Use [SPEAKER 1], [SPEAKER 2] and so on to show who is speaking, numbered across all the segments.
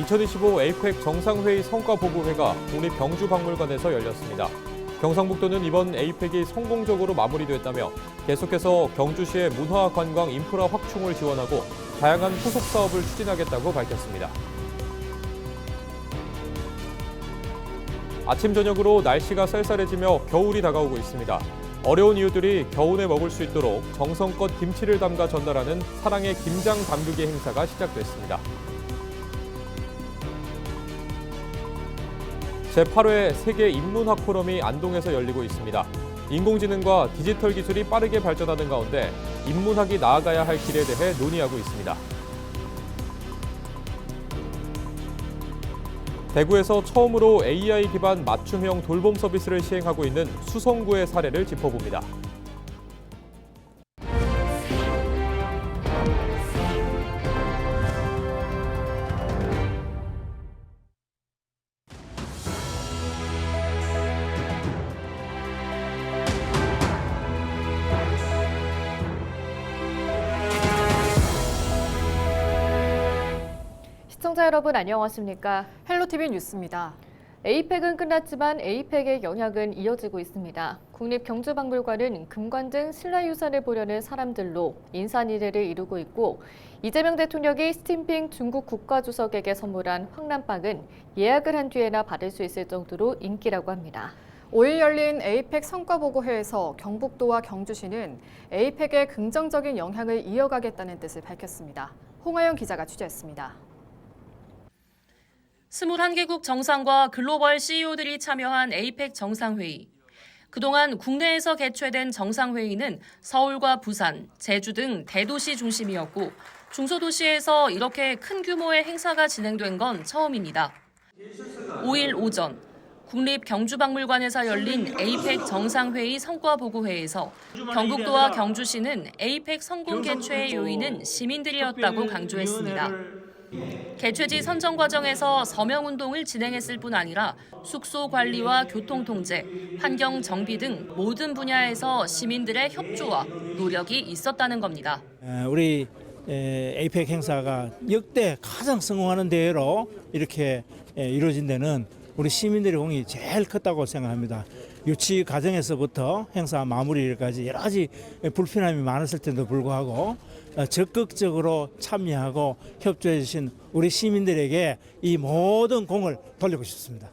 [SPEAKER 1] 2025 에이펙 정상회의 성과보고회가 국립경주박물관에서 열렸습니다. 경상북도는 이번 에이펙이 성공적으로 마무리됐다며 계속해서 경주시의 문화, 관광, 인프라 확충을 지원하고 다양한 후속 사업을 추진하겠다고 밝혔습니다. 아침 저녁으로 날씨가 쌀쌀해지며 겨울이 다가오고 있습니다. 어려운 이웃들이 겨울에 먹을 수 있도록 정성껏 김치를 담가 전달하는 사랑의 김장 담그기 행사가 시작됐습니다. 제8회 세계 인문학 포럼이 안동에서 열리고 있습니다. 인공지능과 디지털 기술이 빠르게 발전하는 가운데 인문학이 나아가야 할 길에 대해 논의하고 있습니다. 대구에서 처음으로 AI 기반 맞춤형 돌봄 서비스를 시행하고 있는 수성구의 사례를 짚어봅니다.
[SPEAKER 2] 시청자 여러분 안녕하십니까?
[SPEAKER 3] 헬로티비 뉴스입니다.
[SPEAKER 2] 에이펙은 끝났지만 에이펙의 영향은 이어지고 있습니다. 국립경주박물관은 금관 등 신라유산을 보려는 사람들로 인산이례를 이루고 있고 이재명 대통령이 시진핑 중국 국가주석에게 선물한 황남빵은 예약을 한 뒤에나 받을 수 있을 정도로 인기라고 합니다.
[SPEAKER 3] 5일 열린 에이펙 성과보고회에서 경북도와 경주시는 에이펙의 긍정적인 영향을 이어가겠다는 뜻을 밝혔습니다. 홍하영 기자가 취재했습니다.
[SPEAKER 4] 21개국 정상과 글로벌 CEO들이 참여한 에이펙 정상회의. 그동안 국내에서 개최된 정상회의는 서울과 부산, 제주 등 대도시 중심이었고 중소도시에서 이렇게 큰 규모의 행사가 진행된 건 처음입니다. 5일 오전 국립경주박물관에서 열린 에이펙 정상회의 성과보고회에서 경북도와 경주시는 에이펙 성공 개최의 요인은 시민들이었다고 강조했습니다. 개최지 선정 과정에서 서명운동을 진행했을 뿐 아니라 숙소 관리와 교통 통제, 환경 정비 등 모든 분야에서 시민들의 협조와 노력이 있었다는 겁니다.
[SPEAKER 5] 우리 에이펙 행사가 역대 가장 성공하는 대회로 이렇게 이루어진 데는 우리 시민들의 공이 제일 컸다고 생각합니다. 유치 과정에서부터 행사 마무리까지 여러 가지 불편함이 많았을 텐데도 불구하고 적극적으로 참여하고 협조해 주신 우리 시민들에게 이 모든 공을 돌리고 싶습니다.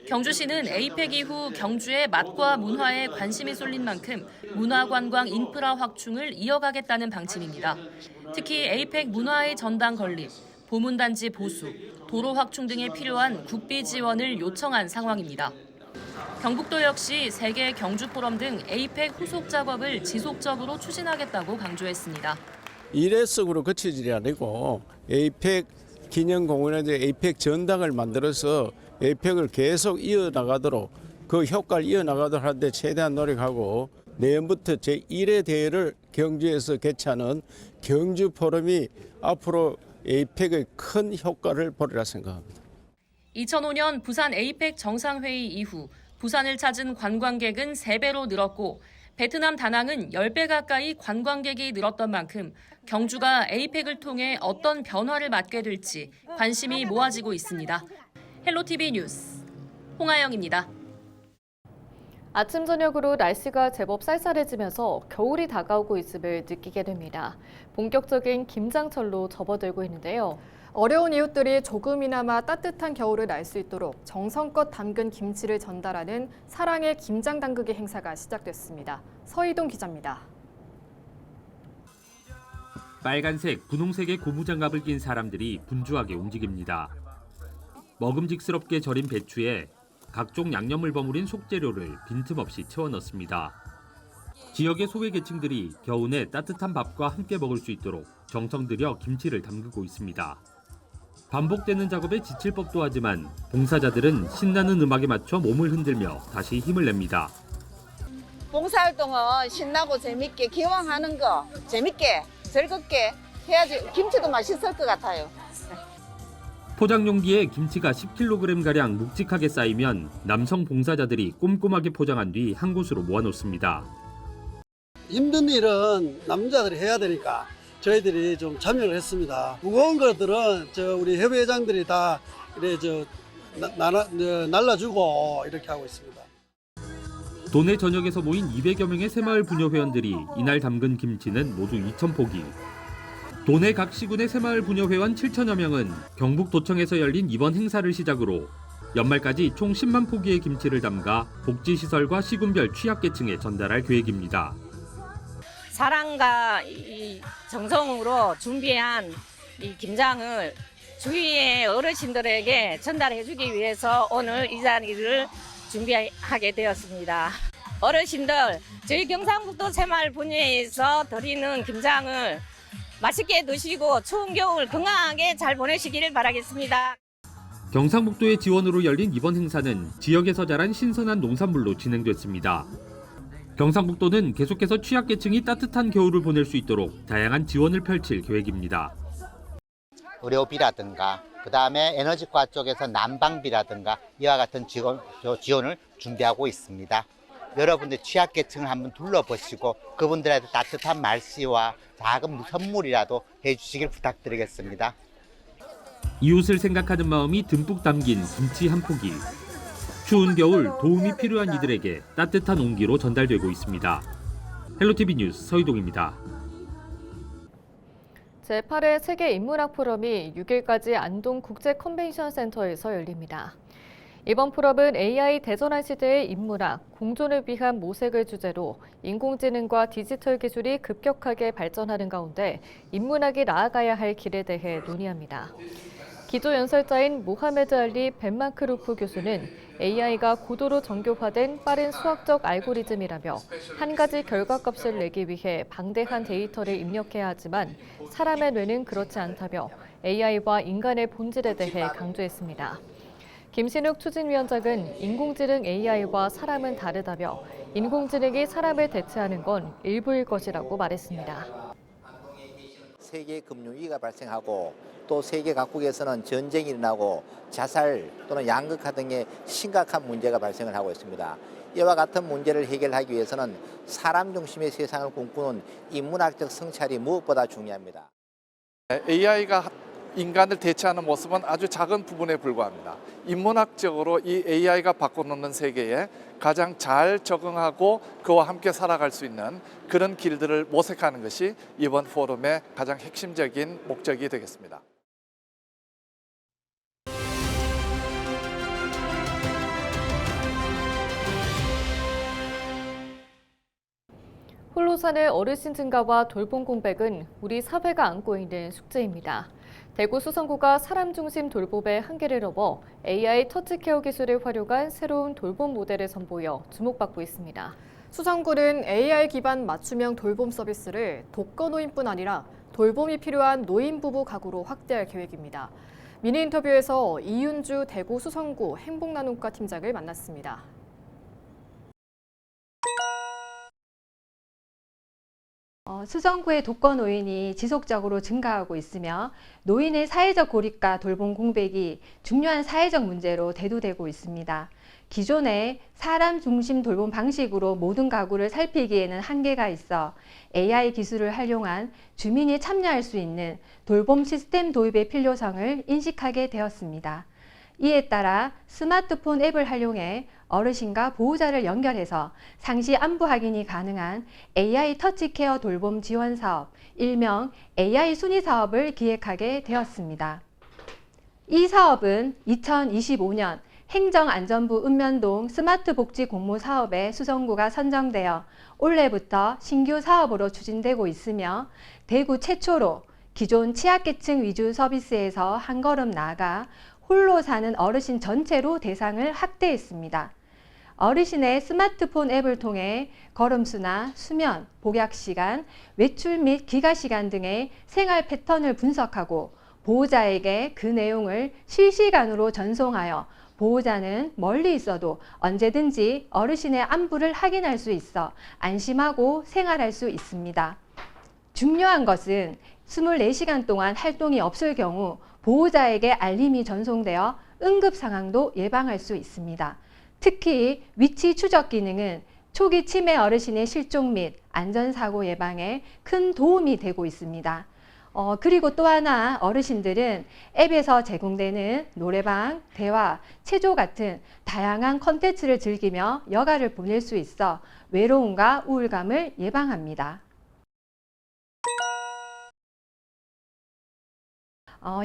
[SPEAKER 4] 경주시는 에이펙 이후 경주의 맛과 문화에 관심이 쏠린 만큼 문화관광 인프라 확충을 이어가겠다는 방침입니다. 특히 에이펙 문화의 전당 건립, 보문단지 보수, 도로 확충 등에 필요한 국비 지원을 요청한 상황입니다. 경북도 역시 세계 경주 포럼 등 에이펙 후속 작업을 지속적으로 추진하겠다고 강조했습니다.
[SPEAKER 6] 일회성으로 그치지 않고 에이펙 기념공원에서 에이펙 전당을 만들어서 에이펙을 계속 이어나가도록 그 효과를 이어나가도록 하는데 최대한 노력하고 내년부터 제1회 대회를 경주에서 개최하는 경주 포럼이 앞으로 에이펙의 큰 효과를 보리라 생각합니다.
[SPEAKER 4] 2005년 부산 에이펙 정상회의 이후 부산을 찾은 관광객은 3배로 늘었고 베트남 다낭은 10배 가까이 관광객이 늘었던 만큼 경주가 에이펙을 통해 어떤 변화를 맞게 될지 관심이 모아지고 있습니다. 헬로티비 뉴스 홍하영입니다.
[SPEAKER 2] 아침 저녁으로 날씨가 제법 쌀쌀해지면서 겨울이 다가오고 있음을 느끼게 됩니다. 본격적인 김장철로 접어들고 있는데요.
[SPEAKER 3] 어려운 이웃들이 조금이나마 따뜻한 겨울을 날 수 있도록 정성껏 담근 김치를 전달하는 사랑의 김장 담그기 행사가 시작됐습니다. 서희동 기자입니다.
[SPEAKER 7] 빨간색, 분홍색의 고무장갑을 낀 사람들이 분주하게 움직입니다. 먹음직스럽게 절인 배추에 각종 양념을 버무린 속재료를 빈틈없이 채워 넣습니다. 지역의 소외계층들이 겨우내 따뜻한 밥과 함께 먹을 수 있도록 정성 들여 김치를 담그고 있습니다. 반복되는 작업에 지칠 법도 하지만 봉사자들은 신나는 음악에 맞춰 몸을 흔들며 다시 힘을 냅니다.
[SPEAKER 8] 봉사활동은 신나고 재밌게 기왕하는 거 재밌게 즐겁게 해야지 김치도 맛있을 것 같아요.
[SPEAKER 7] 포장 용기에 김치가 10kg가량 묵직하게 쌓이면 남성 봉사자들이 꼼꼼하게 포장한 뒤 한 곳으로 모아놓습니다.
[SPEAKER 9] 힘든 일은 남자들이 해야 되니까 저희들이 좀 참여를 했습니다. 무거운 것들은 우리 협의회장들이 다 이래 날라주고 이렇게 하고 있습니다.
[SPEAKER 7] 도내 전역에서 모인 200여 명의 새마을 부녀 회원들이 이날 담근 김치는 모두 2,000포기. 도내 각 시군의 새마을 부녀 회원 7천여 명은 경북도청에서 열린 이번 행사를 시작으로 연말까지 총 10만 포기의 김치를 담가 복지시설과 시군별 취약계층에 전달할 계획입니다.
[SPEAKER 10] 사랑과 이 정성으로 준비한 이 김장을 주위의 어르신들에게 전달해주기 위해서 오늘 이 자리를 준비하게 되었습니다. 어르신들, 저희 경상북도 새마을 부녀에서 드리는 김장을 맛있게 드시고 추운 겨울 건강하게 잘 보내시기를 바라겠습니다.
[SPEAKER 7] 경상북도의 지원으로 열린 이번 행사는 지역에서 자란 신선한 농산물로 진행됐습니다. 경상북도는 계속해서 취약계층이 따뜻한 겨울을 보낼 수 있도록 다양한 지원을 펼칠 계획입니다.
[SPEAKER 11] 의료비라든가 그다음에 에너지과 쪽에서 난방비라든가 이와 같은 지원을 준비하고 있습니다. 여러분들 취약계층을 한번 둘러보시고 그분들한테 따뜻한 말씨와 작은 선물이라도 해주시길 부탁드리겠습니다.
[SPEAKER 7] 이웃을 생각하는 마음이 듬뿍 담긴 김치 한 포기. 추운 겨울 도움이 필요한 이들에게 따뜻한 온기로 전달되고 있습니다. 헬로티비 뉴스 서희동입니다.
[SPEAKER 2] 제8회 세계인문학 포럼이 6일까지 안동 국제컨벤션센터에서 열립니다. 이번 포럼은 AI 대전환 시대의 인문학, 공존을 위한 모색을 주제로 인공지능과 디지털 기술이 급격하게 발전하는 가운데 인문학이 나아가야 할 길에 대해 논의합니다. 기조 연설자인 모하메드 알리 벤마크루프 교수는 AI가 고도로 정교화된 빠른 수학적 알고리즘이라며 한 가지 결과값을 내기 위해 방대한 데이터를 입력해야 하지만 사람의 뇌는 그렇지 않다며 AI와 인간의 본질에 대해 강조했습니다. 김신욱 추진위원장은 인공지능 AI와 사람은 다르다며 인공지능이 사람을 대체하는 건 일부일 것이라고 말했습니다.
[SPEAKER 12] 세계 금융위기가 발생하고 또 세계 각국에서는 전쟁이 일어나고 자살 또는 양극화 등의 심각한 문제가 발생을 하고 있습니다. 이와 같은 문제를 해결하기 위해서는 사람 중심의 세상을 꿈꾸는 인문학적 성찰이 무엇보다 중요합니다.
[SPEAKER 13] AI가 인간을 대체하는 모습은 아주 작은 부분에 불과합니다. 인문학적으로 이 AI가 바꿔놓는 세계에 가장 잘 적응하고 그와 함께 살아갈 수 있는 그런 길들을 모색하는 것이 이번 포럼의 가장 핵심적인 목적이 되겠습니다.
[SPEAKER 2] 홀로 사는 어르신 증가와 돌봄 공백은 우리 사회가 안고 있는 숙제입니다. 대구 수성구가 사람 중심 돌봄의 한계를 넘어 AI 터치케어 기술을 활용한 새로운 돌봄 모델을 선보여 주목받고 있습니다.
[SPEAKER 3] 수성구는 AI 기반 맞춤형 돌봄 서비스를 독거노인뿐 아니라 돌봄이 필요한 노인 부부 가구로 확대할 계획입니다. 미니 인터뷰에서 이윤주 대구 수성구 행복나눔과 팀장을 만났습니다.
[SPEAKER 14] 수성구의 독거노인이 지속적으로 증가하고 있으며 노인의 사회적 고립과 돌봄 공백이 중요한 사회적 문제로 대두되고 있습니다. 기존의 사람 중심 돌봄 방식으로 모든 가구를 살피기에는 한계가 있어 AI 기술을 활용한 주민이 참여할 수 있는 돌봄 시스템 도입의 필요성을 인식하게 되었습니다. 이에 따라 스마트폰 앱을 활용해 어르신과 보호자를 연결해서 상시 안부 확인이 가능한 AI 터치케어 돌봄 지원 사업, 일명 AI 순위 사업을 기획하게 되었습니다. 이 사업은 2025년 행정안전부 읍면동 스마트 복지 공모 사업에 수성구가 선정되어 올해부터 신규 사업으로 추진되고 있으며 대구 최초로 기존 취약계층 위주 서비스에서 한 걸음 나아가 홀로 사는 어르신 전체로 대상을 확대했습니다. 어르신의 스마트폰 앱을 통해 걸음수나 수면, 복약 시간, 외출 및 귀가 시간 등의 생활 패턴을 분석하고 보호자에게 그 내용을 실시간으로 전송하여 보호자는 멀리 있어도 언제든지 어르신의 안부를 확인할 수 있어 안심하고 생활할 수 있습니다. 중요한 것은 24시간 동안 활동이 없을 경우 보호자에게 알림이 전송되어 응급 상황도 예방할 수 있습니다. 특히 위치 추적 기능은 초기 치매 어르신의 실종 및 안전사고 예방에 큰 도움이 되고 있습니다. 그리고 또 하나 어르신들은 앱에서 제공되는 노래방, 대화, 체조 같은 다양한 컨텐츠를 즐기며 여가를 보낼 수 있어 외로움과 우울감을 예방합니다.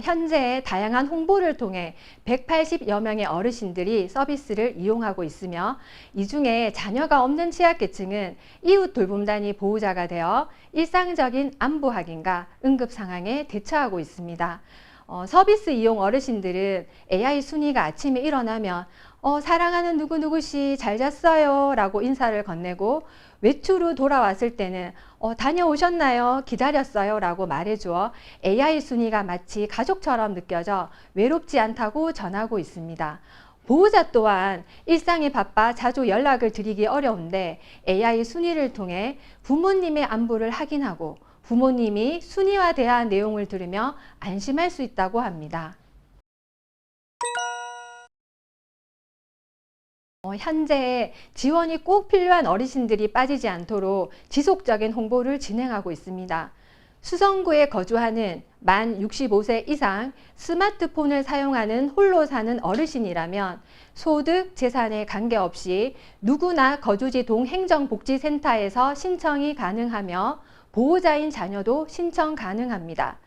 [SPEAKER 14] 현재 다양한 홍보를 통해 180여 명의 어르신들이 서비스를 이용하고 있으며 이 중에 자녀가 없는 취약계층은 이웃 돌봄단위 보호자가 되어 일상적인 안부 확인과 응급 상황에 대처하고 있습니다. 서비스 이용 어르신들은 AI 순이가 아침에 일어나면 사랑하는 누구누구씨 잘 잤어요 라고 인사를 건네고 외출 후 돌아왔을 때는 다녀오셨나요? 기다렸어요 라고 말해주어 AI 순이가 마치 가족처럼 느껴져 외롭지 않다고 전하고 있습니다. 보호자 또한 일상이 바빠 자주 연락을 드리기 어려운데 AI 순이를 통해 부모님의 안부를 확인하고 부모님이 순이와 대화한 내용을 들으며 안심할 수 있다고 합니다. 현재 지원이 꼭 필요한 어르신들이 빠지지 않도록 지속적인 홍보를 진행하고 있습니다. 수성구에 거주하는 만 65세 이상 스마트폰을 사용하는 홀로 사는 어르신이라면 소득, 재산에 관계없이 누구나 거주지 동행정복지센터에서 신청이 가능하며 보호자인 자녀도 신청 가능합니다.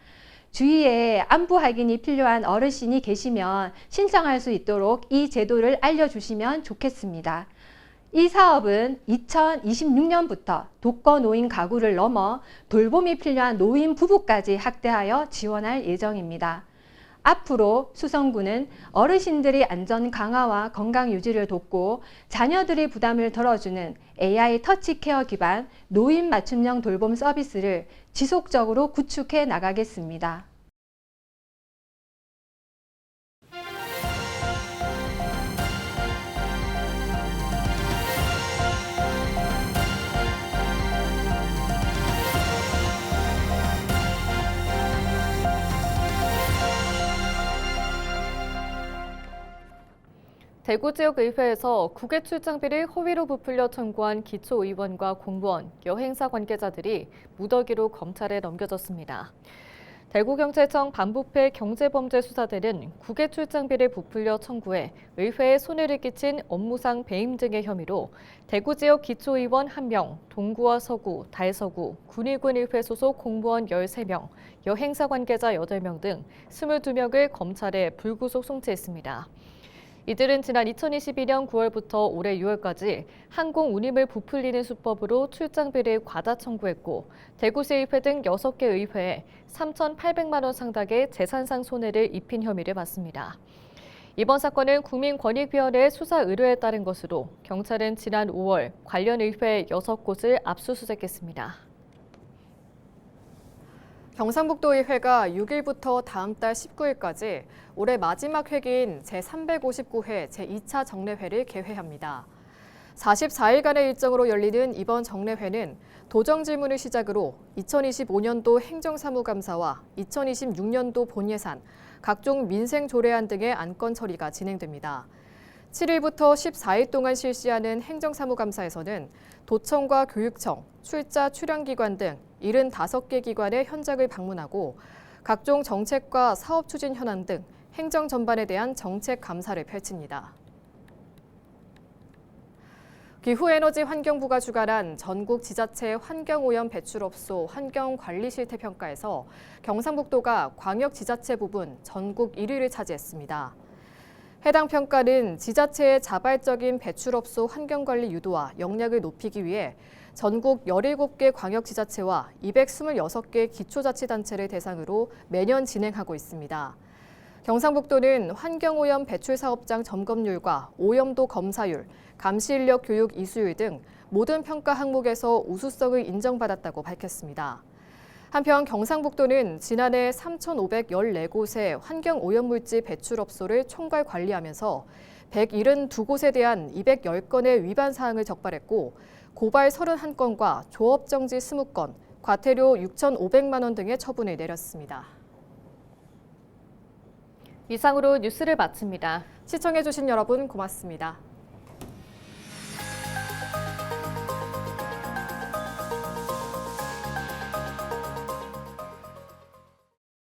[SPEAKER 14] 주위에 안부 확인이 필요한 어르신이 계시면 신청할 수 있도록 이 제도를 알려주시면 좋겠습니다. 이 사업은 2026년부터 독거노인 가구를 넘어 돌봄이 필요한 노인 부부까지 확대하여 지원할 예정입니다. 앞으로 수성구는 어르신들의 안전 강화와 건강 유지를 돕고 자녀들의 부담을 덜어주는 AI 터치케어 기반 노인 맞춤형 돌봄 서비스를 지속적으로 구축해 나가겠습니다.
[SPEAKER 2] 대구 지역의회에서 국외 출장비를 허위로 부풀려 청구한 기초의원과 공무원, 여행사 관계자들이 무더기로 검찰에 넘겨졌습니다. 대구경찰청 반부패 경제범죄수사대는 국외 출장비를 부풀려 청구해 의회에 손해를 끼친 업무상 배임 등의 혐의로 대구 지역 기초의원 1명, 동구와 서구, 달서구, 군위군의회 소속 공무원 13명, 여행사 관계자 8명 등 22명을 검찰에 불구속 송치했습니다. 이들은 지난 2022년 9월부터 올해 6월까지 항공 운임을 부풀리는 수법으로 출장비를 과다 청구했고 대구시의회 등 6개 의회에 3,800만 원 상당의 재산상 손해를 입힌 혐의를 받습니다. 이번 사건은 국민권익위원회의 수사 의뢰에 따른 것으로 경찰은 지난 5월 관련 의회 6곳을 압수수색했습니다.
[SPEAKER 3] 경상북도의회가 6일부터 다음 달 19일까지 올해 마지막 회기인 제359회 제2차 정례회를 개회합니다. 44일간의 일정으로 열리는 이번 정례회는 도정질문을 시작으로 2025년도 행정사무감사와 2026년도 본예산, 각종 민생조례안 등의 안건 처리가 진행됩니다. 7일부터 14일 동안 실시하는 행정사무감사에서는 도청과 교육청, 출자 출연기관 등 75개 기관의 현장을 방문하고 각종 정책과 사업 추진 현안 등 행정 전반에 대한 정책 감사를 펼칩니다. 기후에너지환경부가 주관한 전국 지자체 환경오염 배출업소 환경관리실태평가에서 경상북도가 광역지자체 부분 전국 1위를 차지했습니다. 해당 평가는 지자체의 자발적인 배출업소 환경관리 유도와 역량을 높이기 위해 전국 17개 광역지자체와 226개 기초자치단체를 대상으로 매년 진행하고 있습니다. 경상북도는 환경오염 배출사업장 점검률과 오염도 검사율, 감시인력 교육 이수율 등 모든 평가 항목에서 우수성을 인정받았다고 밝혔습니다. 한편 경상북도는 지난해 3,514곳의 환경오염물질 배출업소를 총괄 관리하면서 172곳에 대한 210건의 위반 사항을 적발했고 고발 31건과 조업정지 20건, 과태료 6,500만 원 등의 처분을 내렸습니다.
[SPEAKER 2] 이상으로 뉴스를 마칩니다.
[SPEAKER 3] 시청해주신 여러분 고맙습니다.